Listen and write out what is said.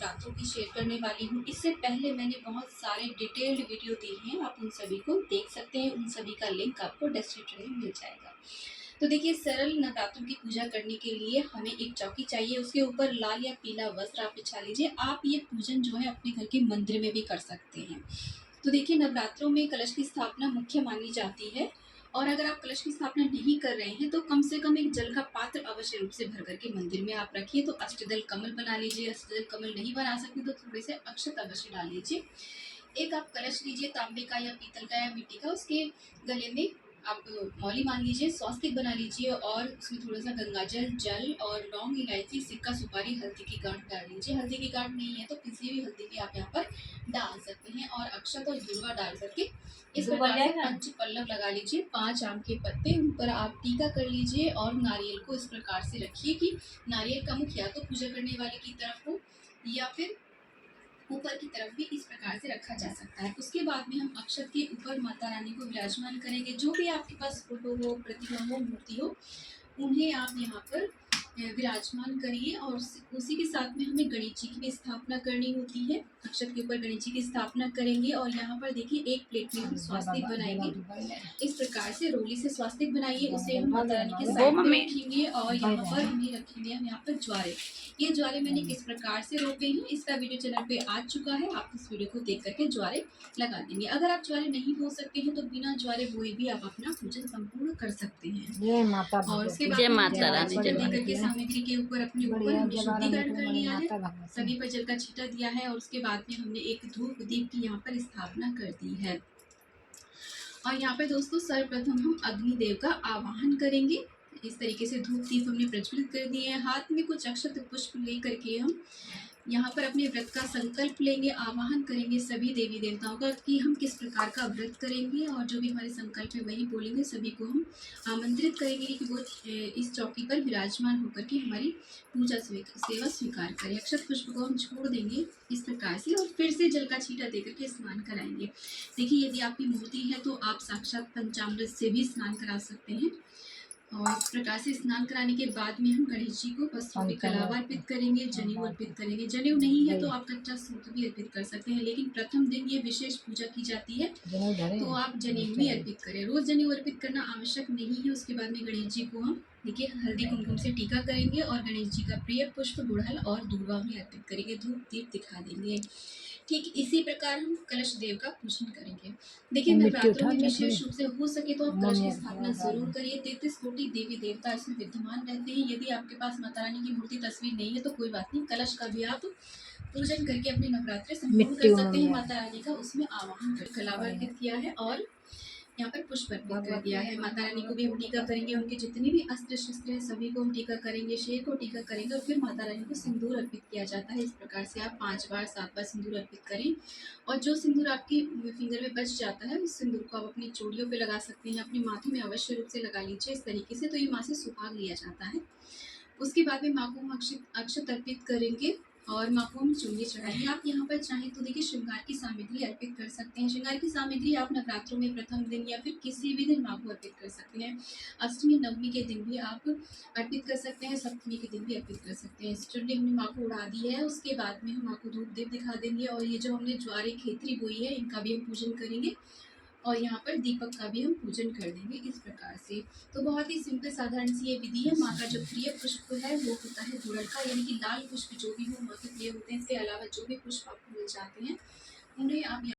नवरात्रों की शेयर करने वाली हूँ। इससे पहले मैंने बहुत सारे डिटेल्ड वीडियो दी हैं, आप उन सभी को देख सकते हैं। उन सभी का लिंक आपको डिस्क्रिप्शन में मिल जाएगा। तो देखिए, सरल नवरात्रों की पूजा करने के लिए हमें एक चौकी चाहिए, उसके ऊपर लाल या पीला वस्त्र आप बिछा लीजिए। आप ये पूजन जो है अपने घर के मंदिर में भी कर सकते हैं। तो देखिए, नवरात्रों में कलश की स्थापना मुख्य मानी जाती है, और अगर आप कलश की स्थापना नहीं कर रहे हैं तो कम से कम एक जल का पात्र अवश्य रूप से भर करके मंदिर में आप रखिए। तो अष्टदल कमल बना लीजिए, अष्टदल कमल नहीं बना सकते तो थोड़े से अक्षत अवश्य डाल लीजिए। एक आप कलश लीजिए, तांबे का या पीतल का या मिट्टी का, उसके गले में आप मौली मान लीजिए, स्वास्तिक बना लीजिए, और उसमें थोड़ा सा गंगाजल, जल और लौंग, इलायची, सिक्का, सुपारी, हल्दी की गांठ डाल लीजिए। हल्दी की गांठ नहीं है तो किसी भी हल्दी भी आप यहाँ पर डाल सकते हैं, और अक्षत और दुर्वा डाल करके इस प्रकार से पंच पल्लव लगा लीजिए। 5 आम के पत्ते, उन पर आप टीका कर लीजिए, और नारियल को इस प्रकार से रखिए कि नारियल का मुख या तो पूजा करने वाले की तरफ हो या फिर ऊपर की तरफ भी इस प्रकार से रखा जा सकता है। उसके बाद में हम अक्षत के ऊपर माता रानी को विराजमान करेंगे। जो भी आपके पास फोटो हो, प्रतिमा हो, मूर्ति हो, उन्हें आप यहाँ पर विराजमान करिए। और उसी के साथ में हमें गणेश जी की भी स्थापना करनी होती है। अक्षत के ऊपर गणेश जी की स्थापना करेंगे, और यहाँ पर देखिए एक प्लेट में हम स्वास्तिक बनाएंगे। इस प्रकार से रोली से स्वास्तिक बनाइए, उसे हम माता रानी के साइड में रखेंगे, और यहाँ पर उन्हें रखेंगे हम यहाँ पर ज्वारे। ये ज्वारे मैंने किस प्रकार से रोपे हैं, इसका वीडियो चैनल पे आ चुका है, आप इस वीडियो को देख करके ज्वारे लगा देंगे। अगर आप ज्वारे नहीं बो सकते हैं तो बिना ज्वारे बोए भी आप अपना पूजन संपूर्ण कर सकते हैं। और उसके बाद करके सामग्री के ऊपर अपने ऊपर हमने शुद्धिकरण कर लिया है, सभी पर जल का छींटा दिया है, और उसके बाद में हमने एक धूप दीप की यहाँ पर स्थापना कर दी है। और यहाँ पे दोस्तों सर्वप्रथम हम अग्निदेव का आवाहन करेंगे। इस तरीके से धूप दीप हमने प्रज्वलित कर दिए हैं। हाथ में कुछ अक्षत पुष्प लेकर के हम यहाँ पर अपने व्रत का संकल्प लेंगे, आवाहन करेंगे सभी देवी देवताओं का कि हम किस प्रकार का व्रत करेंगे, और जो भी हमारे संकल्प है वही बोलेंगे। सभी को हम आमंत्रित करेंगे कि वो इस चौकी पर विराजमान होकर के हमारी पूजा सेवा स्वीकार करें। अक्षत पुष्प को हम छोड़ देंगे इस प्रकार से, और फिर से जल का छींटा देकर के स्नान कराएंगे। देखिए, यदि आपकी मूर्ति है तो आप साक्षात पंचामृत से भी स्नान करा सकते हैं। और इस प्रकार से स्नान कराने के बाद में हम गणेश जी को वस्त्रों की कलावा अर्पित करेंगे, जनेऊ अर्पित करेंगे। जनेऊ नहीं है तो आप कच्चा सूत भी अर्पित कर सकते हैं, लेकिन प्रथम दिन ये विशेष पूजा की जाती है तो आप जनेऊ भी अर्पित करें। रोज जनेऊ अर्पित करना आवश्यक नहीं है। उसके बाद में गणेश जी को हम देखिए हल्दी कुमकुम से टीका करेंगे, और गणेश जी का प्रिय पुष्प गुड़हल और दूर्वा भी अर्पित करेंगे, धूप दीप दिखा देंगे। ठीक इसी प्रकार हम कलश देव का पूजन करेंगे। देखिए, नवरात्रों में विशेष रूप से हो सके तो आप कलश की स्थापना जरूर करिए। 33 कोटि देवी देवता इसमें विद्यमान रहते हैं। यदि आपके पास माता रानी की मूर्ति तस्वीर नहीं है तो कोई बात नहीं, कलश का भी आप पूजन करके अपने नवरात्रि संपूर्ण कर सकते हैं। माता रानी का उसमें आवाहन कर कलावा अर्पित किया है, और यहाँ पर पुष्प अर्पित कर दिया है। माता रानी को भी हम टीका करेंगे, उनके जितने भी अस्त्र शस्त्र हैं सभी को हम टीका करेंगे, शेर को टीका करेंगे, और फिर माता रानी को सिंदूर अर्पित किया जाता है। इस प्रकार से आप 5 बार 7 बार सिंदूर अर्पित करें, और जो सिंदूर आपकी फिंगर में बच जाता है उस सिंदूर को आप अपनी चूड़ियों पे लगा सकते हैं, अपने माथे में अवश्य रूप से लगा लीजिए इस तरीके से, तो ये माँ से सुहाग लिया जाता है। उसके बाद में माँ को हम अक्षत अर्पित करेंगे, और माँ को हम चुन्नी चढ़ाएंगे। आप यहाँ पर चाहें तो देखिए श्रृंगार की सामग्री अर्पित कर सकते हैं। श्रृंगार की सामग्री आप नवरात्रों में प्रथम दिन या फिर किसी भी दिन माँ को अर्पित कर सकते हैं। अष्टमी नवमी के दिन भी आप अर्पित कर सकते हैं, सप्तमी के दिन भी अर्पित कर सकते हैं। चुन्नी हमने माँ को उड़ा दी है। उसके बाद में हम माँ को धूप दीप दिखा देंगे, और ये जो हमने ज्वारे खेतरी बोई है इनका भी हम पूजन करेंगे, और यहाँ पर दीपक का भी हम पूजन कर देंगे इस प्रकार से। तो बहुत ही सिंपल साधारण सी ये विधि है। माँ का जो प्रिय पुष्प है वो होता है गुड़हल का, यानी कि लाल पुष्प जो भी हो माँ के प्रिय होते हैं। इसके अलावा जो भी पुष्प आपको मिल जाते हैं उन्हें आप